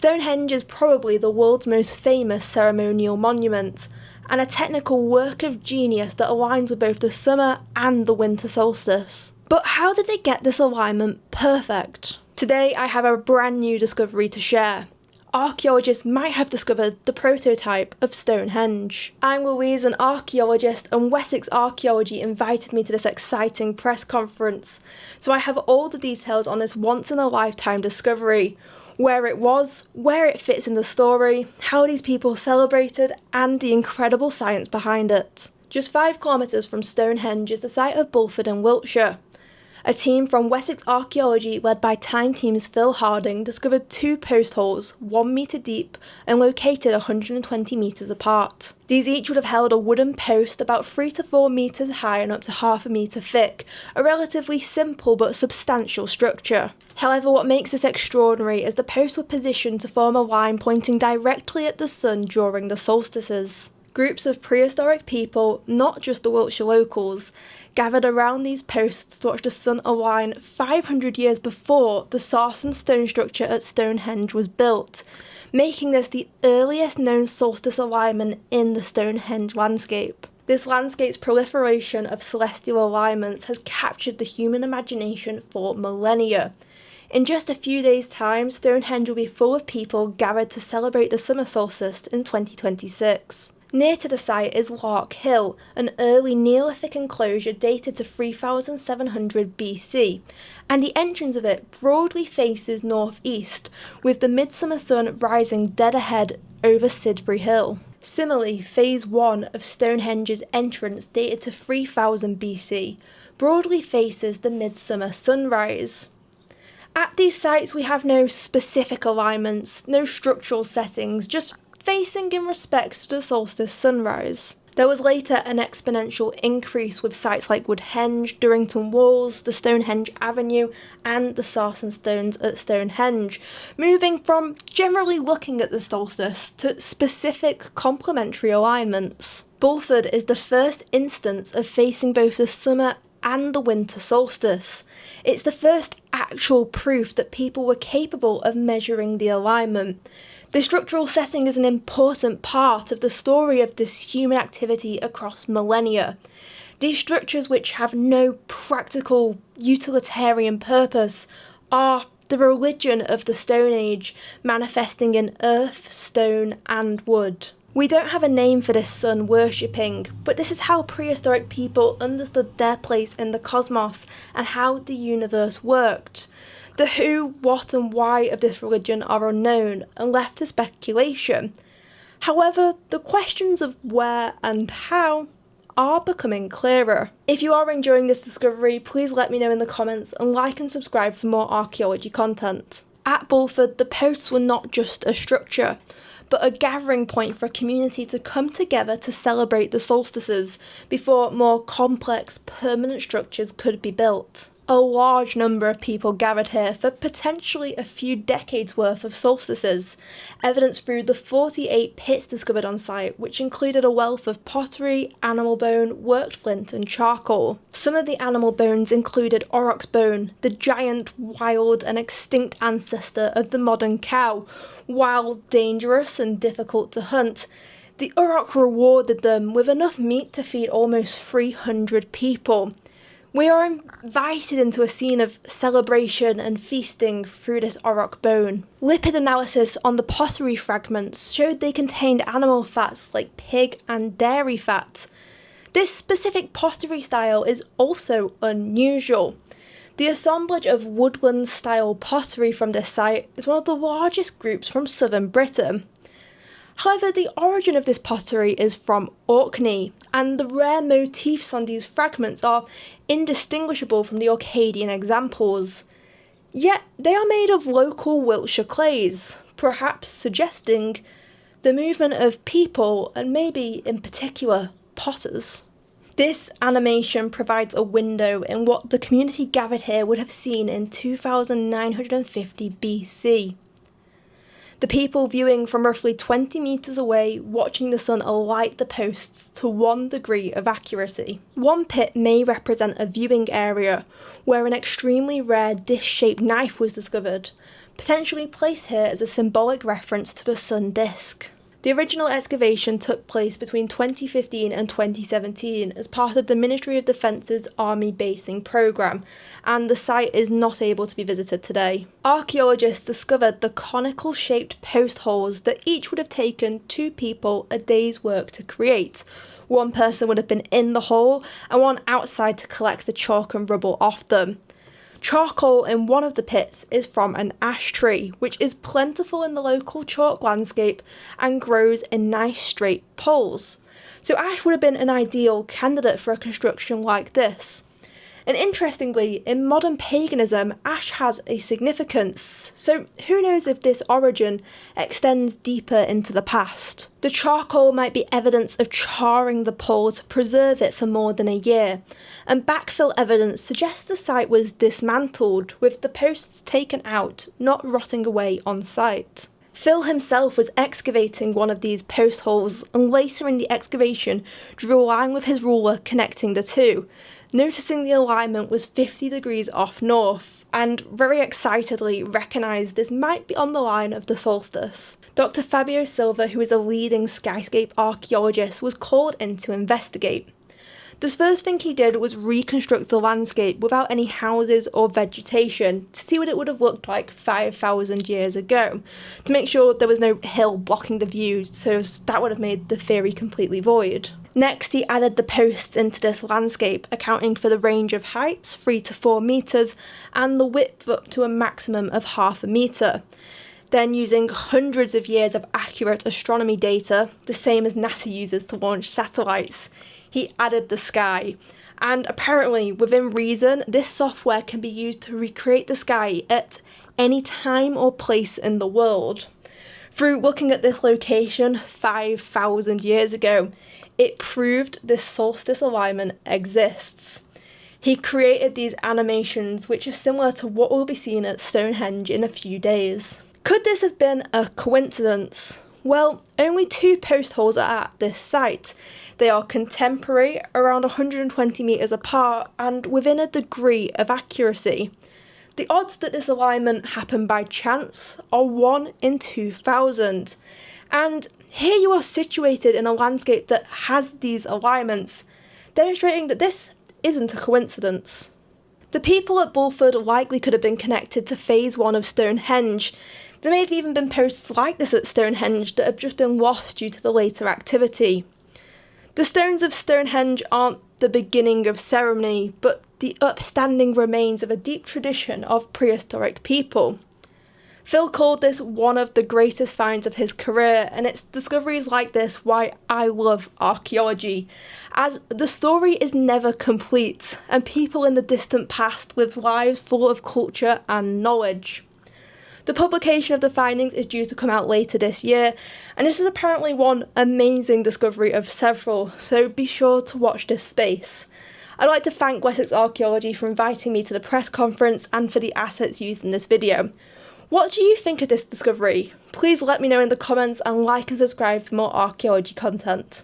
Stonehenge is probably the world's most famous ceremonial monument, and a technical work of genius that aligns with both the summer and the winter solstice. But how did they get this alignment perfect? Today I have a brand new discovery to share. Archaeologists might have discovered the prototype of Stonehenge. I'm Louise, an archaeologist, and Wessex Archaeology invited me to this exciting press conference. So I have all the details on this once-in-a-lifetime discovery. Where it was, where it fits in the story, how these people celebrated, and the incredible science behind it. Just 5 kilometres from Stonehenge is the site of Bulford in Wiltshire. A team from Wessex Archaeology, led by Time Team's Phil Harding, discovered 2 post holes, 1 metre deep and located 120 metres apart. These each would have held a wooden post about 3 to 4 metres high and up to half a metre thick, a relatively simple but substantial structure. However, what makes this extraordinary is the posts were positioned to form a line pointing directly at the sun during the solstices. Groups of prehistoric people, not just the Wiltshire locals, gathered around these posts to watch the sun align 500 years before the Sarsen stone structure at Stonehenge was built, making this the earliest known solstice alignment in the Stonehenge landscape. This landscape's proliferation of celestial alignments has captured the human imagination for millennia. In just a few days' time, Stonehenge will be full of people gathered to celebrate the summer solstice in 2026. Near to the site is Lark Hill, an early Neolithic enclosure dated to 3700 BC, and the entrance of it broadly faces northeast, with the midsummer sun rising dead ahead over Sidbury Hill. Similarly, Phase 1 of Stonehenge's entrance, dated to 3000 BC, broadly faces the midsummer sunrise. At these sites we have no specific alignments, no structural settings, just facing in respect to the solstice sunrise. There was later an exponential increase with sites like Woodhenge, Durrington Walls, the Stonehenge Avenue and the Sarsen Stones at Stonehenge, moving from generally looking at the solstice to specific complementary alignments. Bulford is the first instance of facing both the summer and the winter solstice. It's the first actual proof that people were capable of measuring the alignment. The structural setting is an important part of the story of this human activity across millennia. These structures, which have no practical utilitarian purpose, are the religion of the Stone Age, manifesting in earth, stone and wood. We don't have a name for this sun worshipping, but this is how prehistoric people understood their place in the cosmos and how the universe worked. The who, what and why of this religion are unknown and left to speculation. However, the questions of where and how are becoming clearer. If you are enjoying this discovery, please let me know in the comments and like and subscribe for more archaeology content. At Bulford, the posts were not just a structure, but a gathering point for a community to come together to celebrate the solstices before more complex permanent structures could be built. A large number of people gathered here for potentially a few decades worth of solstices, evidenced through the 48 pits discovered on site, which included a wealth of pottery, animal bone, worked flint and charcoal. Some of the animal bones included aurochs bone, the giant, wild and extinct ancestor of the modern cow. While dangerous and difficult to hunt, the auroch rewarded them with enough meat to feed almost 300 people. We are invited into a scene of celebration and feasting through this auroch bone. Lipid analysis on the pottery fragments showed they contained animal fats like pig and dairy fat. This specific pottery style is also unusual. The assemblage of woodland-style pottery from this site is one of the largest groups from southern Britain. However, the origin of this pottery is from Orkney, and the rare motifs on these fragments are indistinguishable from the Orcadian examples. Yet they are made of local Wiltshire clays, perhaps suggesting the movement of people and maybe, in particular, potters. This animation provides a window in what the community gathered here would have seen in 2950 BC. The people viewing from roughly 20 metres away, watching the sun alight the posts to 1 degree of accuracy. One pit may represent a viewing area where an extremely rare dish-shaped knife was discovered, potentially placed here as a symbolic reference to the sun disk. The original excavation took place between 2015 and 2017 as part of the Ministry of Defence's Army Basing Programme, and the site is not able to be visited today. Archaeologists discovered the conical-shaped post holes that each would have taken 2 people a day's work to create. One person would have been in the hole and one outside to collect the chalk and rubble off them. Charcoal in one of the pits is from an ash tree, which is plentiful in the local chalk landscape and grows in nice straight poles. So ash would have been an ideal candidate for a construction like this. And interestingly, in modern paganism, ash has a significance, so who knows if this origin extends deeper into the past. The charcoal might be evidence of charring the pole to preserve it for more than a year, and backfill evidence suggests the site was dismantled, with the posts taken out, not rotting away on site. Phil himself was excavating one of these post holes, and later in the excavation drew a line with his ruler connecting the two, noticing the alignment was 50 degrees off north, and very excitedly recognised this might be on the line of the solstice. Dr. Fabio Silva, who is a leading skyscape archaeologist, was called in to investigate. The first thing he did was reconstruct the landscape without any houses or vegetation to see what it would have looked like 5,000 years ago, to make sure there was no hill blocking the view, so that would have made the theory completely void. Next, he added the posts into this landscape, accounting for the range of heights, 3 to 4 metres, and the width up to a maximum of half a metre. Then, using hundreds of years of accurate astronomy data, the same as NASA uses to launch satellites, he added the sky. And apparently, within reason, this software can be used to recreate the sky at any time or place in the world. Through looking at this location 5,000 years ago, it proved this solstice alignment exists. He created these animations which are similar to what will be seen at Stonehenge in a few days. Could this have been a coincidence? Well, only 2 post holes are at this site. They are contemporary, around 120 metres apart, and within a degree of accuracy. The odds that this alignment happened by chance are 1 in 2,000. And here you are situated in a landscape that has these alignments, demonstrating that this isn't a coincidence. The people at Bulford likely could have been connected to phase 1 of Stonehenge. There may have even been posts like this at Stonehenge that have just been lost due to the later activity. The stones of Stonehenge aren't the beginning of ceremony, but the upstanding remains of a deep tradition of prehistoric people. Phil called this one of the greatest finds of his career, and it's discoveries like this why I love archaeology, as the story is never complete, and people in the distant past lived lives full of culture and knowledge. The publication of the findings is due to come out later this year, and this is apparently one amazing discovery of several, so be sure to watch this space. I'd like to thank Wessex Archaeology for inviting me to the press conference and for the assets used in this video. What do you think of this discovery? Please let me know in the comments and like and subscribe for more archaeology content.